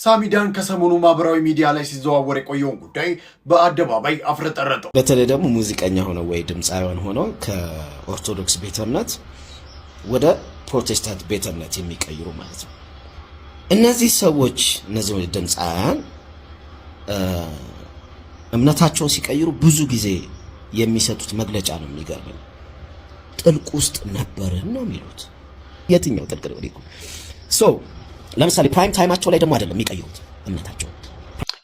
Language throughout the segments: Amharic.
ሳሚዳን ከሰሞኑ ማህበራዊ ሚዲያ ላይ ሲዘዋወር የቆየውን ጉዳይ በአደባባይ አፍረጠረጠው። በተለይ ደግሞ ሙዚቀኛ ሆነው ወይ ድምፃውያን ሆነው ከኦርቶዶክስ ቤተ እምነት ወደ ፕሮቴስታንት ቤተ እምነት የሚቀይሩ ማለት ነው። እነዚህ ሰዎች እነዚህ ድምፃውያን እምነታቸውን ሲቀይሩ ብዙ ጊዜ የሚሰጡት መግለጫ ነው የሚገርመኝ። ጥልቅ ውስጥ ነበርን ነው የሚሉት። የትኛው ጥልቅ ነው? ለምሳሌ ፕራይም ታይማቸው ላይ ደግሞ አይደለም የሚቀይሩት እምነታቸው።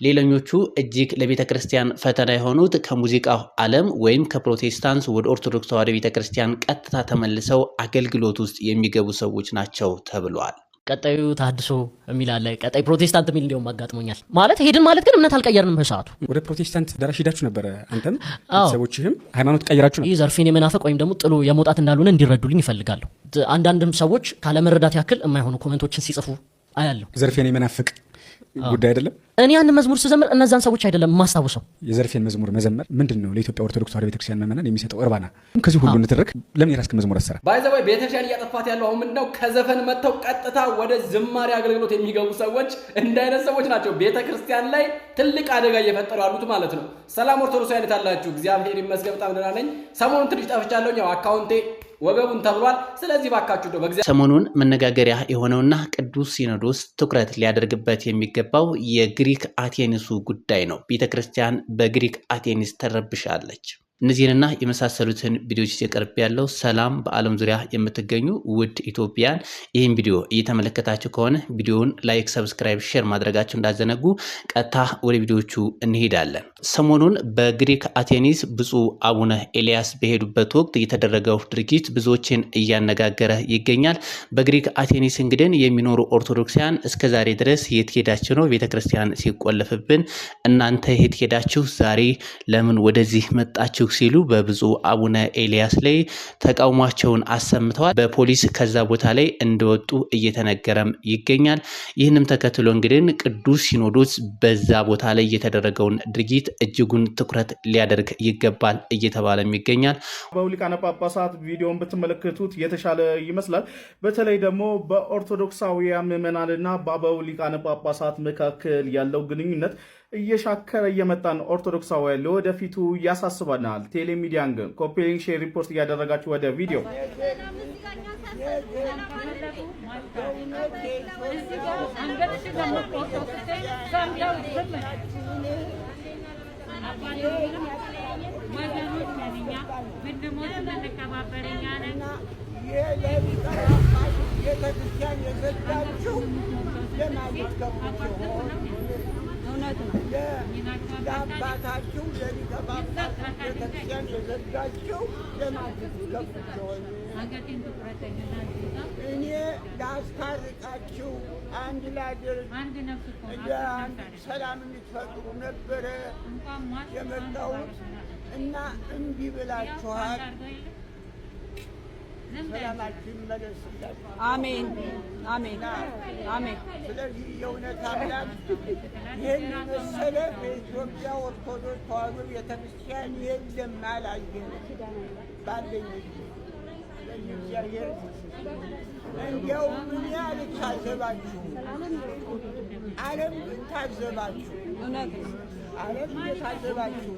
ሌላኞቹ እጅግ ለቤተ ክርስቲያን ፈተና የሆኑት ከሙዚቃው ዓለም ወይም ከፕሮቴስታንት ወደ ኦርቶዶክስ ተዋሕዶ ቤተ ክርስቲያን ቀጥታ ተመልሰው አገልግሎት ውስጥ የሚገቡ ሰዎች ናቸው ተብሏል። ቀጣዩ ታድሶ የሚል አለ፣ ቀጣይ ፕሮቴስታንት የሚል እንዲያውም አጋጥሞኛል። ማለት ሄድን ማለት ግን እምነት አልቀየርንም። በሰዓቱ ወደ ፕሮቴስታንት ደራሽ ሄዳችሁ ነበረ። አንተም ሰዎችህም ሃይማኖት ቀይራችሁ ነው። ይህ ዘርፌን የመናፈቅ ወይም ደግሞ ጥሎ የመውጣት እንዳልሆነ እንዲረዱልኝ ይፈልጋሉ። አንዳንድም ሰዎች ካለመረዳት ያክል የማይሆኑ ኮሜንቶችን ሲጽፉ አያለሁ። ዘርፌን የመናፈቅ ጉዳይ አይደለም። እኔ ያን መዝሙር ስዘምር እነዛን ሰዎች አይደለም ማስታውሰው። የዘርፌን መዝሙር መዘመር ምንድነው ለኢትዮጵያ ኦርቶዶክስ ተዋሕዶ ቤተክርስቲያን ምዕመናን የሚሰጠው እርባና? ከዚህ ሁሉ እንትረክ ለምን የራስክ መዝሙር አሰራ? ባይዘው ቤተክርስቲያን እያጠፋት ያለው አሁን ምንድነው? ከዘፈን መተው ቀጥታ ወደ ዝማሬ አገልግሎት የሚገቡ ሰዎች እንዳይነት ሰዎች ናቸው ቤተክርስቲያን ላይ ትልቅ አደጋ እየፈጠሩ ያሉት ማለት ነው። ሰላም ኦርቶዶክስ አይነት አላችሁ። እግዚአብሔር ይመስገን በጣም ደህና ነኝ። ሰሞኑን ትንሽ ጠፍቻለሁ። ያው አካውንቴ ወገቡን ተብሏል። ስለዚህ ባካችሁ ነው በእግዚአብሔር ሰሞኑን መነጋገሪያ የሆነውና ቅዱስ ሲኖዶስ ትኩረት ሊያደርግበት የሚገባው የግሪክ አቴኒሱ ጉዳይ ነው። ቤተክርስቲያን በግሪክ አቴኒስ ተረብሻለች። እነዚህንና የመሳሰሉትን ቪዲዮዎች ሲቀርብ ያለው ሰላም በዓለም ዙሪያ የምትገኙ ውድ ኢትዮጵያን ይህን ቪዲዮ እየተመለከታችሁ ከሆነ ቪዲዮውን ላይክ፣ ሰብስክራይብ፣ ሼር ማድረጋችሁ እንዳዘነጉ ቀጥታ ወደ ቪዲዮቹ እንሄዳለን። ሰሞኑን በግሪክ አቴኒስ ብፁዕ አቡነ ኤልያስ በሄዱበት ወቅት የተደረገው ድርጊት ብዙዎችን እያነጋገረ ይገኛል። በግሪክ አቴኒስ እንግዲህ የሚኖሩ ኦርቶዶክሳውያን እስከዛሬ ድረስ የት ሄዳችሁ ነው ቤተክርስቲያን ሲቆለፍብን እናንተ የት ሄዳችሁ ዛሬ ለምን ወደዚህ መጣችሁ ሲሉ በብፁዕ አቡነ ኤልያስ ላይ ተቃውሟቸውን አሰምተዋል። በፖሊስ ከዛ ቦታ ላይ እንደወጡ እየተነገረም ይገኛል። ይህንም ተከትሎ እንግዲህ ቅዱስ ሲኖዶስ በዛ ቦታ ላይ የተደረገውን ድርጊት እጅጉን ትኩረት ሊያደርግ ይገባል እየተባለም ይገኛል። አበው ሊቃነ ጳጳሳት ቪዲዮን ብትመለከቱት የተሻለ ይመስላል። በተለይ ደግሞ በኦርቶዶክሳውያን ምዕመናንና በአበው ሊቃነ ጳጳሳት መካከል ያለው ግንኙነት እየሻከረ እየመጣን ኦርቶዶክሳውያን ለወደፊቱ ያሳስባናል። ቴሌሚዲያን ግን ኮፒ ሊንክ፣ ሼር፣ ሪፖርት እያደረጋችሁ ወደ ቪዲዮ ለአባታችሁ ለሊቀ ጳጳሳት ቤተክርስቲያን የዘጋችሁ ለማትከፍሉ እኔ ላስታርቃችሁ አንድ ላድርግ ሰላም እንድትፈጥሩ ነበረ የመጣሁት እና እምቢ ብላችኋል። ሰላማችን መለስላችሁ። አሜን አሜን አሜን። ስለዚህ የእውነት አምላክ ይህን መሰለ በኢትዮጵያ ኦርቶዶክስ ተዋሕዶ ቤተክርስቲያን የለም አላየንም ባለኝ ስለዚህ እግዚአብሔር እንዲያው ምን አልታዘባችሁ፣ ዓለም ግን ታዘባችሁ። እውነት ዓለም እየታዘባችሁ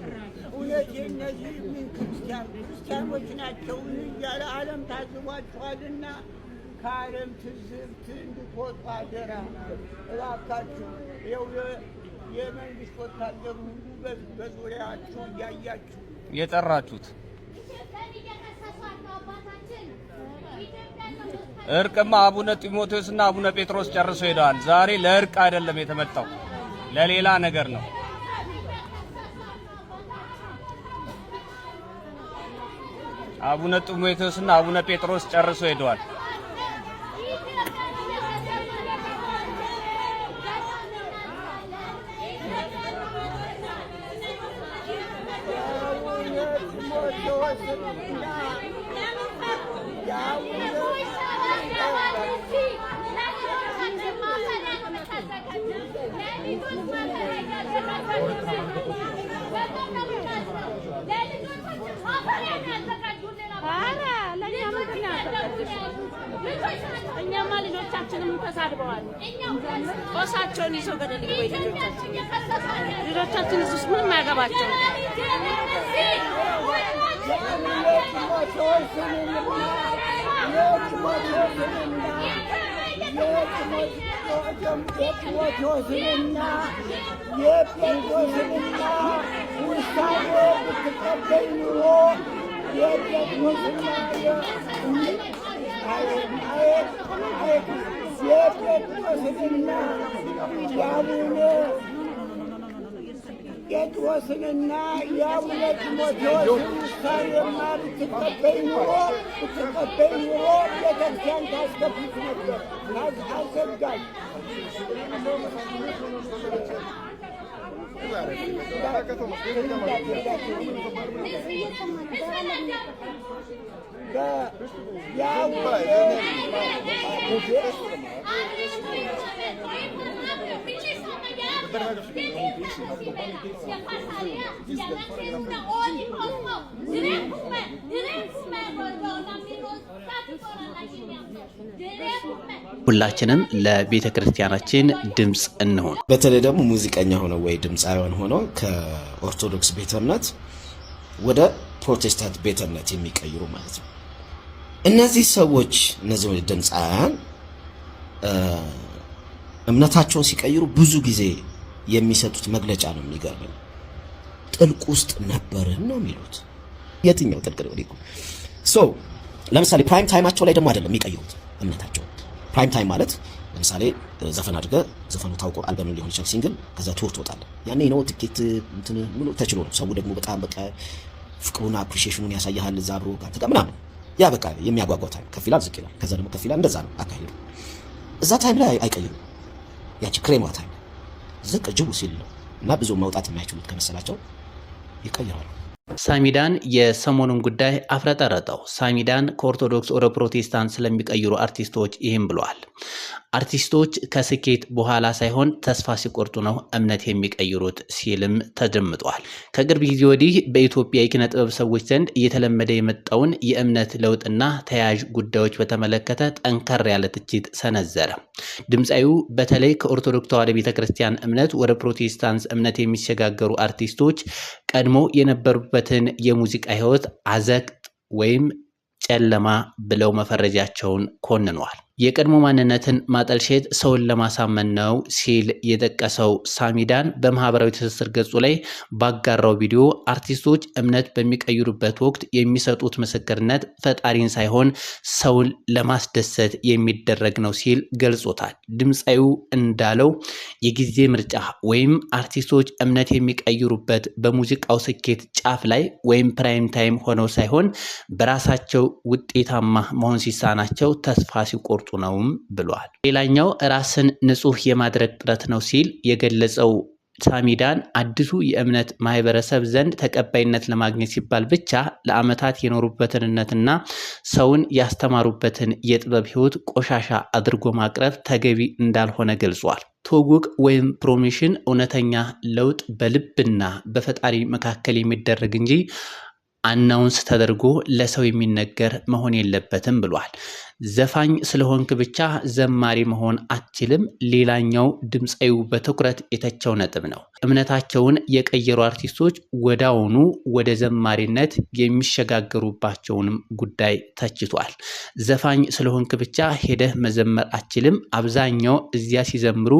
እውነት የእነዚህ ምን ክርስቲያኖች ናቸው እያለ ዓለም ታዝቧችኋልና ከዓለም ትዝብት እንድትወጡ አደራ እባካችሁ። ይኸው የመንግስት ወታደር ሁሉ በዙሪያችሁ እያያችሁ የጠራችሁት እርቅማ አቡነ ጢሞቴዎስና አቡነ ጴጥሮስ ጨርሰው ሄደዋል። ዛሬ ለእርቅ አይደለም የተመጣው ለሌላ ነገር ነው። አቡነ ጢሞቴዎስና አቡነ ጴጥሮስ ጨርሰው ሄደዋል። ኧረ ለእኛ ምንድን ነው ያደረግሽ? እኛማ ልጆቻችንም ተሳድበዋል። ጦሳቸውን ይዘው ገደል ይግቡ። ልጆቻችን እሱስ ምንም አያገባቸው። የጢሞቴዎስንና የጴጥሮስንና ውሳኔ ብትቀበል ኑሮ የጴጥሮስና የጴጥሮስንና የአቡነ ጴጥሮስንና የአቡነ ጢሞቴዎስን ውሳኔማ ብትቀበል ኑሮ ቤተክርስቲያን ታስከፍት ነበር። አዘጋጅ ሁላችንም ለቤተ ክርስቲያናችን ድምፅ እንሆን። በተለይ ደግሞ ሙዚቀኛ ሆነው ወይ ድምፃውያን ሆነው ከኦርቶዶክስ ቤተ እምነት ወደ ፕሮቴስታንት ቤተ እምነት የሚቀይሩ ማለት ነው። እነዚህ ሰዎች እነዚህ ድምፃውያን እምነታቸውን ሲቀይሩ ብዙ ጊዜ የሚሰጡት መግለጫ ነው የሚገርመኝ። ጥልቅ ውስጥ ነበርን ነው የሚሉት። የትኛው ጥልቅ ነው? ለምሳሌ ፕራይም ታይማቸው ላይ ደግሞ አይደለም የሚቀይሩት እምነታቸው። ፕራይም ታይም ማለት ለምሳሌ ዘፈን አድርገ ዘፈኑ ታውቆ አልበም ሊሆን ይችላል፣ ሲንግል፣ ከዛ ቱር ትወጣለህ። ያኔ ነው ትኬት እንትን ሙሉ ተችሎ ነው። ሰው ደግሞ በጣም በቃ ፍቅሩን አፕሪሺዬሽኑን ያሳያል እዛ አብሮ ጋር ተቀምና ነው። ያ በቃ የሚያጓጓው ታይም ከፍ ይላል ዝቅ ይላል፣ ከዛ ደግሞ ከፍ ይላል። እንደዛ ነው አካሄዱ። እዛ ታይም ላይ አይቀይሩም። ያቺ ክሬማ ታይም ዝቅ ጅቡ ሲል ነው እና ብዙ መውጣት የማይችሉት ከመሰላቸው ይቀይራሉ። ሳሚዳን የሰሞኑን ጉዳይ አፍረጠረጠው። ሳሚዳን ከኦርቶዶክስ ወደ ፕሮቴስታንት ስለሚቀይሩ አርቲስቶች ይህም ብለዋል። አርቲስቶች ከስኬት በኋላ ሳይሆን ተስፋ ሲቆርጡ ነው እምነት የሚቀይሩት ሲልም ተደምጧል። ከቅርብ ጊዜ ወዲህ በኢትዮጵያ የኪነ ጥበብ ሰዎች ዘንድ እየተለመደ የመጣውን የእምነት ለውጥና ተያያዥ ጉዳዮች በተመለከተ ጠንከር ያለ ትችት ሰነዘረ። ድምፃዊው በተለይ ከኦርቶዶክስ ተዋሕዶ ቤተክርስቲያን እምነት ወደ ፕሮቴስታንት እምነት የሚሸጋገሩ አርቲስቶች ቀድሞ የነበሩበትን የሙዚቃ ህይወት አዘቅት ወይም ጨለማ ብለው መፈረጃቸውን ኮንኗል። የቀድሞ ማንነትን ማጠልሸት ሰውን ለማሳመን ነው ሲል የጠቀሰው ሳሚዳን በማህበራዊ ትስስር ገጹ ላይ ባጋራው ቪዲዮ አርቲስቶች እምነት በሚቀይሩበት ወቅት የሚሰጡት ምስክርነት ፈጣሪን ሳይሆን ሰውን ለማስደሰት የሚደረግ ነው ሲል ገልጾታል። ድምፃዊው እንዳለው የጊዜ ምርጫ ወይም አርቲስቶች እምነት የሚቀይሩበት በሙዚቃው ስኬት ጫፍ ላይ ወይም ፕራይም ታይም ሆነው ሳይሆን በራሳቸው ውጤታማ መሆን ሲሳናቸው ተስፋ ሲቆርጡ ነውም ብሏል። ሌላኛው ራስን ንጹህ የማድረግ ጥረት ነው ሲል የገለጸው ሳሚዳን አዲሱ የእምነት ማህበረሰብ ዘንድ ተቀባይነት ለማግኘት ሲባል ብቻ ለዓመታት የኖሩበትንነትና ሰውን ያስተማሩበትን የጥበብ ህይወት ቆሻሻ አድርጎ ማቅረብ ተገቢ እንዳልሆነ ገልጿል። ትውውቅ ወይም ፕሮሞሽን እውነተኛ ለውጥ በልብና በፈጣሪ መካከል የሚደረግ እንጂ አናውንስ ተደርጎ ለሰው የሚነገር መሆን የለበትም ብሏል። ዘፋኝ ስለሆንክ ብቻ ዘማሪ መሆን አትችልም ሌላኛው ድምፃዊው በትኩረት የተቸው ነጥብ ነው። እምነታቸውን የቀየሩ አርቲስቶች ወዳውኑ ወደ ዘማሪነት የሚሸጋገሩባቸውንም ጉዳይ ተችቷል። ዘፋኝ ስለሆንክ ብቻ ሄደህ መዘመር አትችልም፣ አብዛኛው እዚያ ሲዘምሩ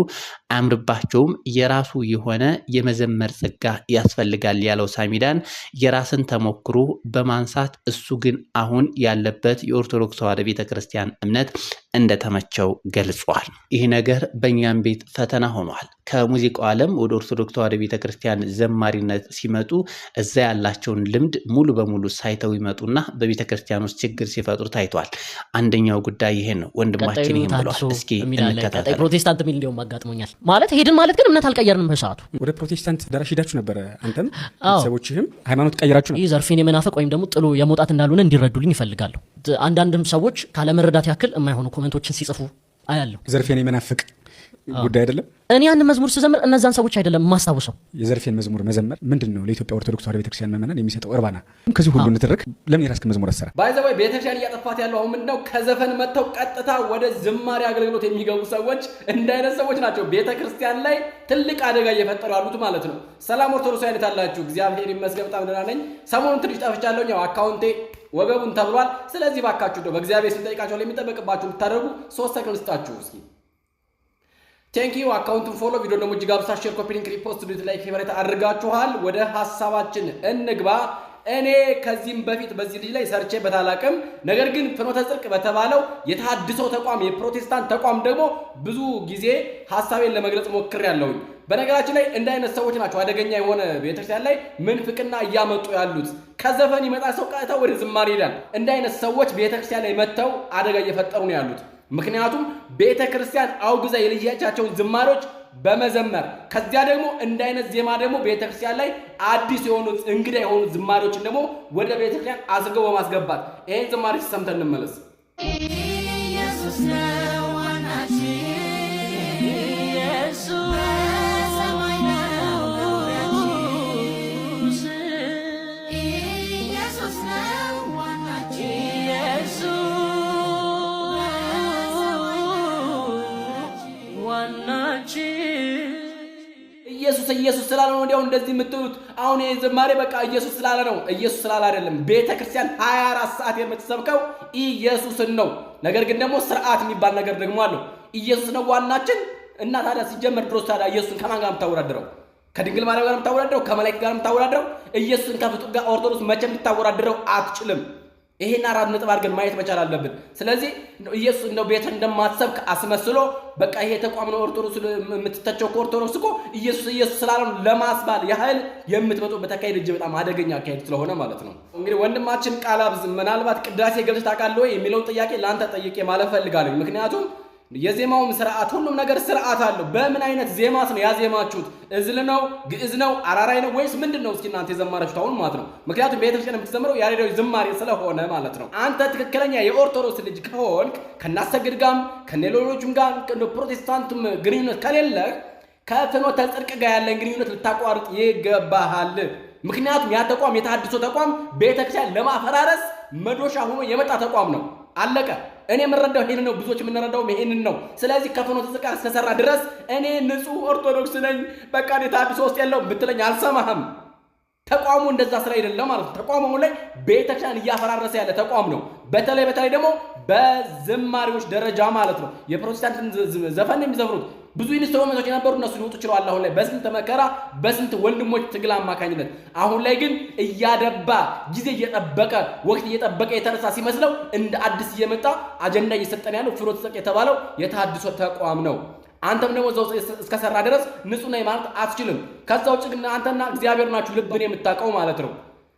አያምርባቸውም፣ የራሱ የሆነ የመዘመር ጸጋ ያስፈልጋል ያለው ሳሚዳን የራስን ተሞክሮ በማንሳት እሱ ግን አሁን ያለበት የኦርቶዶክስ ተዋሕዶ ቤተክርስቲያን እምነት እንደተመቸው ገልጿል። ይህ ነገር በእኛም ቤት ፈተና ሆኗል። ከሙዚቃው ዓለም ወደ ኦርቶዶክስ ተዋሕዶ ቤተክርስቲያን ዘማሪነት ሲመጡ እዛ ያላቸውን ልምድ ሙሉ በሙሉ ሳይተው ይመጡና በቤተክርስቲያን ውስጥ ችግር ሲፈጥሩ ታይቷል። አንደኛው ጉዳይ ይሄን ነው። ወንድማችን ይሄን ብሏል። እስኪ እንከታተል። ፕሮቴስታንት የሚል እንዲያውም አጋጥሞኛል። ማለት ሄድን ማለት ግን እምነት አልቀየርንም። በሰዓቱ ወደ ፕሮቴስታንት ደራሽ ሄዳችሁ ነበረ። አንተም ሰዎችህም ሃይማኖት ቀይራችሁ ነው። ይህ ዘርፌን የመናፈቅ ወይም ደግሞ ጥሎ የመውጣት እንዳልሆነ እንዲረዱልኝ ይፈልጋሉ። አንዳንድም ሰዎች ካለመረዳት ያክል የማይሆኑ ኮሜንቶችን ሲጽፉ አያለሁ። ዘርፌን የመናፍቅ ጉዳይ አይደለም። እኔ ያን መዝሙር ስዘምር እነዛን ሰዎች አይደለም ማስታውሰው። የዘርፌን መዝሙር መዘመር ምንድነው ለኢትዮጵያ ኦርቶዶክስ ተዋሕዶ ቤተክርስቲያን ምዕመናን የሚሰጠው እርባና? ከዚህ ሁሉ ንትርክ ለምን የራስክ መዝሙር አሰራ? ባይዘው ቤተክርስቲያን እያጠፋት ያለው አሁን ምንድነው? ከዘፈን መጥተው ቀጥታ ወደ ዝማሬ አገልግሎት የሚገቡ ሰዎች እንዳይነት ሰዎች ናቸው ቤተክርስቲያን ላይ ትልቅ አደጋ እየፈጠሩ ያሉት ማለት ነው። ሰላም ኦርቶዶክሳውያን አላችሁ? እግዚአብሔር ይመስገን በጣም ደህና ነኝ። ሰሞኑን ትንሽ ጠፍቻለሁ። ያው አካውንቴ ወገቡን ተብሏል። ስለዚህ ባካችሁ ነው በእግዚአብሔር ስንጠይቃችሁ ለሚጠበቅባችሁ እንድታደርጉ 3 ሰከንድ ስጣችሁ እስኪ። ቴንክ ዩ። አካውንቱን ፎሎ፣ ቪዲዮ ደግሞ እጅግ አብሳ ሼር፣ ኮፒ ሊንክ፣ ሪፖስት፣ ዱት፣ ላይክ፣ ፌቨራይት አድርጋችኋል። ወደ ሐሳባችን እንግባ። እኔ ከዚህም በፊት በዚህ ልጅ ላይ ሰርቼ በታላቅም ነገር ግን ፍኖተ ጽድቅ በተባለው የተሐድሶ ተቋም የፕሮቴስታንት ተቋም ደግሞ ብዙ ጊዜ ሐሳቤን ለመግለጽ ሞክሬያለሁኝ። በነገራችን ላይ እንደ አይነት ሰዎች ናቸው አደገኛ የሆነ ቤተክርስቲያን ላይ ምንፍቅና እያመጡ ያሉት። ከዘፈን ይመጣ ሰው ቀጥታ ወደ ዝማሬ ይላል። እንደ አይነት ሰዎች ቤተክርስቲያን ላይ መጥተው አደጋ እየፈጠሩ ነው ያሉት። ምክንያቱም ቤተክርስቲያን አውግዛ የልያቻቸውን ዝማሬዎች በመዘመር ከዚያ ደግሞ እንደ አይነት ዜማ ደግሞ ቤተክርስቲያን ላይ አዲስ የሆኑ እንግዳ የሆኑ ዝማሬዎችን ደግሞ ወደ ቤተክርስቲያን አስገው በማስገባት ይሄን ዝማሬ ሰምተን እንመለስ። ኢየሱስ ነው ዋናችን ኢየሱስ ስላለ ነው እንዲያው እንደዚህ የምትሉት። አሁን ይሄ ዝማሬ በቃ ኢየሱስ ስላለ ነው። ኢየሱስ ስላለ አይደለም። ቤተክርስቲያን 24 ሰዓት የምትሰብከው ኢየሱስን ነው። ነገር ግን ደግሞ ስርዓት የሚባል ነገር ደግሞ አለው። ኢየሱስ ነው ዋናችን እና ታዲያ ሲጀመር ድሮስ ታዲያ ኢየሱስን ከማን ጋር የምታወዳድረው? ከድንግል ማርያም ጋር የምታወዳድረው? ከመላእክት ጋር የምታወዳድረው? ኢየሱስን ከፍጡር ጋር ኦርቶዶክስ መቼም ልታወዳድረው አትችልም። ይሄን 4 ነጥብ አድርገን ማየት መቻል አለብን። ስለዚህ ኢየሱስ እንደው ቤት እንደማትሰብክ አስመስሎ በቃ ይሄ ተቋም ነው ኦርቶዶክስ የምትተቸው ኦርቶዶክስ እኮ ኢየሱስ ስላለ ለማስባል ያህል የምትመጡበት አካሄድ እጅግ በጣም አደገኛ አካሄድ ስለሆነ ማለት ነው። እንግዲህ ወንድማችን ቃላብዝ ምናልባት ቅዳሴ ገብተህ ታውቃለህ ወይ የሚለውን ጥያቄ ለአንተ ጠይቄ ማለት ፈልጋለሁ። ምክንያቱም የዜማውም ስርዓት ሁሉም ነገር ስርዓት አለው። በምን አይነት ዜማስ ነው ያዜማችሁት? እዝል ነው? ግዕዝ ነው? አራራይ ነው ወይስ ምንድነው? እስኪ እናንተ የዘማራችሁት አሁን ማለት ነው። ምክንያቱም ቤተክርስቲያን የምትዘምረው ያሬዳዊ ዝማሬ ስለሆነ ማለት ነው። አንተ ትክክለኛ የኦርቶዶክስ ልጅ ከሆንክ ከናሰግድ ጋርም ከሌሎችም ጋር ፕሮቴስታንትም ግንኙነት ከሌለህ ከፍኖተ ጽድቅ ጋር ያለን ግንኙነት ልታቋርጥ ይገባሃል። ምክንያቱም ያ ተቋም የተሐድሶ ተቋም ቤተክርስቲያን ለማፈራረስ መዶሻ ሆኖ የመጣ ተቋም ነው። አለቀ። እኔ የምረዳው ይሄን ነው። ብዙዎች የምንረዳው ይሄንን ነው። ስለዚህ ከፍኖተ ጽድቅ እስከሰራ ድረስ እኔ ንጹህ ኦርቶዶክስ ነኝ በቃ እኔ ተሐድሶ ውስጥ የለውም ብትለኝ አልሰማህም። ተቋሙ እንደዛ ስራ አይደለም ማለት ነው። ተቋሙ ላይ ቤተክርስቲያን እያፈራረሰ ያለ ተቋም ነው። በተለይ ደግሞ በዝማሬዎች ደረጃ ማለት ነው። የፕሮቴስታንትን ዘፈን የሚዘፍሩት ብዙ ኢንስትሩመንቶች የነበሩ እነሱ ሊወጡ ይችላል። አሁን ላይ በስንት መከራ በስንት ወንድሞች ትግል አማካኝነት አሁን ላይ ግን እያደባ ጊዜ እየጠበቀ ወቅት እየጠበቀ የተነሳ ሲመስለው እንደ አዲስ እየመጣ አጀንዳ እየሰጠን ያለው ፍኖተ ጽድቅ የተባለው የተሐድሶ ተቋም ነው። አንተም ደግሞ እዛው እስከሰራ ድረስ ንጹህ ነኝ ማለት አትችልም። ከዛ ውጭ ግን አንተና እግዚአብሔር ናችሁ ልብን የምታውቀው ማለት ነው።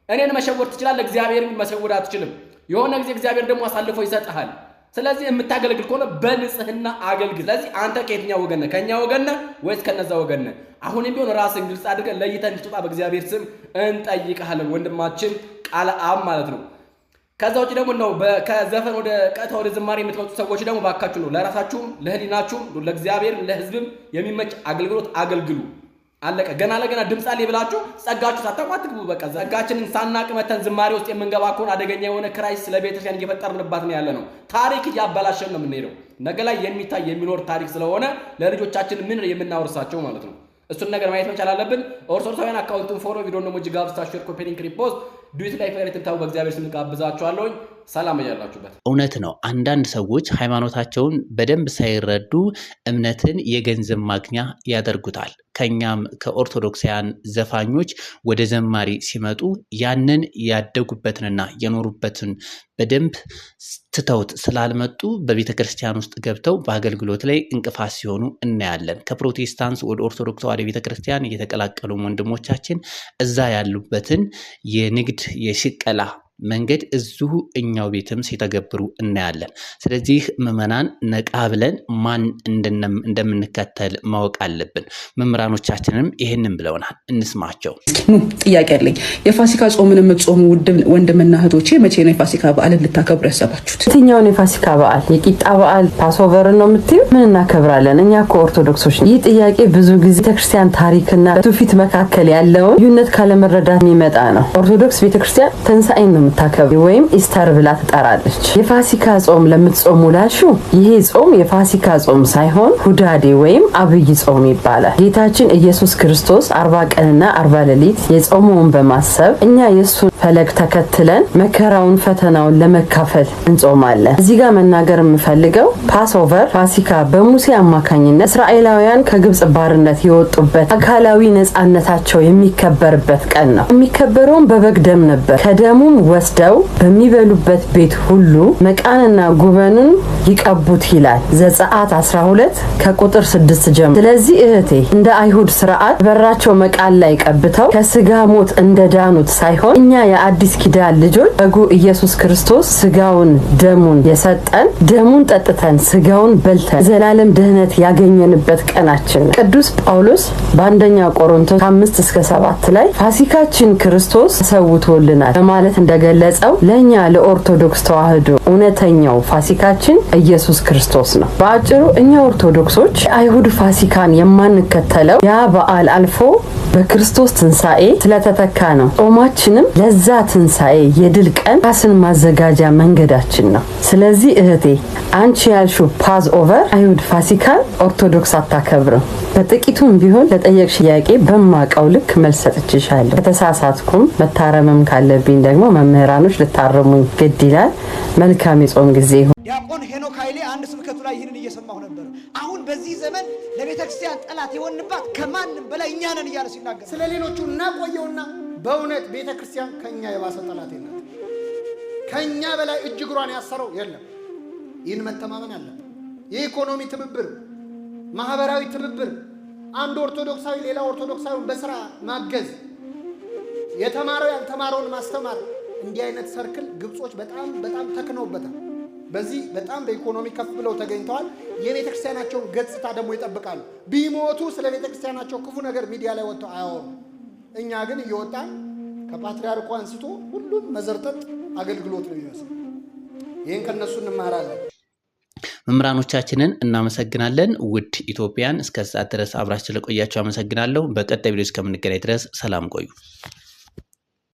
እኔን መሸወድ ትችላለህ፣ እግዚአብሔርን መሸወድ አትችልም። የሆነ ጊዜ እግዚአብሔር ደግሞ አሳልፎ ይሰጥሃል። ስለዚህ የምታገለግል ከሆነ በንጽህና አገልግል። ስለዚህ አንተ ከየትኛው ወገን ነህ? ከኛ ወገን ነህ ወይስ ከነዛ ወገን ነህ? አሁንም ቢሆን ራስን ግልጽ አድርገን ለይተን እንድትወጣ በእግዚአብሔር ስም እንጠይቅሃለን ወንድማችን ቃለ አብ ማለት ነው። ከዛ ውጭ ደግሞ ነው ከዘፈን ወደ ቀጥታ ወደ ዝማሬ የምትመጡ ሰዎች ደግሞ ባካችሁ ነው ለራሳችሁም ለህሊናችሁም ለእግዚአብሔር ለህዝብም የሚመች አገልግሎት አገልግሉ። አለቀ። ገና ለገና ድምፅ አለ ብላችሁ ጸጋችሁ ሳታቋት ግቡ። በቃ ጸጋችንን ሳናቅ መተን ዝማሬ ውስጥ የምንገባ ከሆነ አደገኛ የሆነ ክራይስ ለቤተክርስቲያን እየፈጠርንባት ነው ያለ ነው። ታሪክ እያበላሸን ነው የምንሄደው። ነገ ላይ የሚታይ የሚኖር ታሪክ ስለሆነ ለልጆቻችን ምን የምናወርሳቸው ማለት ነው። እሱን ነገር ማየት መቻል አለብን። ኦርቶዶክሳውያን አካውንቱን ፎሎ፣ ቪዲዮ ደግሞ እጅግ አብዝታችሁ ሼር፣ ኮፒ ሊንክ፣ ሪፖስት ዱት ላይ ፈረትን ታው በእግዚአብሔር ስም ጋብዛችኋለሁ። ሰላም እያላችሁበት። እውነት ነው። አንዳንድ ሰዎች ሃይማኖታቸውን በደንብ ሳይረዱ እምነትን የገንዘብ ማግኛ ያደርጉታል። ከኛም ከኦርቶዶክሳውያን ዘፋኞች ወደ ዘማሪ ሲመጡ ያንን ያደጉበትንና የኖሩበትን በደንብ ትተውት ስላልመጡ በቤተ ክርስቲያን ውስጥ ገብተው በአገልግሎት ላይ እንቅፋት ሲሆኑ እናያለን። ከፕሮቴስታንት ወደ ኦርቶዶክስ ተዋሕዶ ቤተ ክርስቲያን እየተቀላቀሉ ወንድሞቻችን እዛ ያሉበትን የንግድ የሽቀላ መንገድ እዚሁ እኛው ቤትም ሲተገብሩ እናያለን። ስለዚህ ምዕመናን ነቃ ብለን ማን እንደምንከተል ማወቅ አለብን። መምህራኖቻችንም ይህንን ብለውናል፣ እንስማቸው። ጥያቄ አለኝ። የፋሲካ ጾምን የምትጾሙ ወንድምና እህቶቼ መቼ ነው የፋሲካ በዓልን ልታከብሩ ያሰባችሁት? የትኛውን የፋሲካ በዓል? የቂጣ በዓል ፓስኦቨርን ነው የምትዩ? ምን እናከብራለን? እኛ እኮ ኦርቶዶክሶች። ይህ ጥያቄ ብዙ ጊዜ ቤተክርስቲያን ታሪክና በትውፊት መካከል ያለውን ልዩነት ካለመረዳት የሚመጣ ነው። ኦርቶዶክስ ቤተክርስቲያን ትንሣኤን ነው የምታከብር ወይም ኢስተር ብላ ትጠራለች። የፋሲካ ጾም ለምትጾሙ ላልሽው ይሄ ጾም የፋሲካ ጾም ሳይሆን ሁዳዴ ወይም አብይ ጾም ይባላል። ጌታችን ኢየሱስ ክርስቶስ 40 ቀንና 40 ሌሊት የጾመውን በማሰብ እኛ የእሱን ፈለግ ተከትለን መከራውን ፈተናውን ለመካፈል እንጾማለን። እዚህ ጋር መናገር የምፈልገው ፓስኦቨር ፋሲካ በሙሴ አማካኝነት እስራኤላውያን ከግብጽ ባርነት የወጡበት አካላዊ ነጻነታቸው የሚከበርበት ቀን ነው። የሚከበረውም በበግ ደም ነበር። ከደሙም ወስደው በሚበሉበት ቤት ሁሉ መቃንና ጉበኑን ይቀቡት ይላል ዘጸአት 12 ከቁጥር 6 ጀምሮ። ስለዚህ እህቴ እንደ አይሁድ ስርዓት በራቸው መቃን ላይ ቀብተው ከስጋ ሞት እንደዳኑት ሳይሆን እኛ የአዲስ ኪዳን ልጆች በጉ ኢየሱስ ክርስቶስ ስጋውን ደሙን የሰጠን ደሙን ጠጥተን ስጋውን በልተን ዘላለም ድህነት ያገኘንበት ቀናችን ነው። ቅዱስ ጳውሎስ በአንደኛ ቆሮንቶስ 5-7 ላይ ፋሲካችን ክርስቶስ ተሰውቶልናል በማለት እንደገለጸው ለኛ ለኦርቶዶክስ ተዋህዶ እውነተኛው ፋሲካችን ኢየሱስ ክርስቶስ ነው። በአጭሩ እኛ ኦርቶዶክሶች አይሁድ ፋሲካን የማንከተለው ያ በዓል አልፎ በክርስቶስ ትንሣኤ ስለተተካ ነው። ጾማችንም ለዛ ትንሣኤ የድል ቀን ራስን ማዘጋጃ መንገዳችን ነው። ስለዚህ እህቴ አንቺ ያልሽው ፓስኦቨር አይሁድ ፋሲካን ኦርቶዶክስ አታከብርም። በጥቂቱም ቢሆን ለጠየቅሽ ጥያቄ በማቀው ልክ መልስ ሰጥቼሻለሁ። ከተሳሳትኩም መታረምም ካለብኝ ደግሞ መምህራኖች ልታረሙኝ ግድ ይላል። መልካም የጾም ጊዜ ይሁን። ዲያቆን ሄኖክ ኃይሌ አንድ ስብከቱ ላይ ይህንን እየሰማሁ ነበር። አሁን በዚህ ዘመን ለቤተክርስቲያን ጠላት የሆንባት ከማንም በላይ እኛ ነን እያለ ሲናገር ስለ ሌሎቹ እናቆየውና በእውነት ቤተክርስቲያን ከኛ የባሰ ጠላት የለም። ከኛ በላይ እጅ እግሯን ያሰረው የለም። ይህን መተማመን አለብን። የኢኮኖሚ ትብብር፣ ማህበራዊ ትብብር፣ አንድ ኦርቶዶክሳዊ ሌላ ኦርቶዶክሳዊ በስራ ማገዝ፣ የተማረው ያልተማረውን ማስተማር፣ እንዲህ አይነት ሰርክል ግብጾች በጣም ተክነውበታል። በዚህ በጣም በኢኮኖሚ ከፍ ብለው ተገኝተዋል። የቤተክርስቲያናቸውን ገጽታ ደግሞ ይጠብቃሉ። ቢሞቱ ስለ ቤተክርስቲያናቸው ክፉ ነገር ሚዲያ ላይ ወጥተው አያወሩ። እኛ ግን እየወጣን ከፓትርያርኩ አንስቶ ሁሉም መዘርጠጥ አገልግሎት ነው ይመስል። ይህን ከነሱ እንማራለን። መምህራኖቻችንን እናመሰግናለን። ውድ ኢትዮጵያን እስከዛ ድረስ አብራችሁ ስለቆያችሁ አመሰግናለሁ። በቀጣይ ቪዲዮ እስከምንገናኝ ድረስ ሰላም ቆዩ።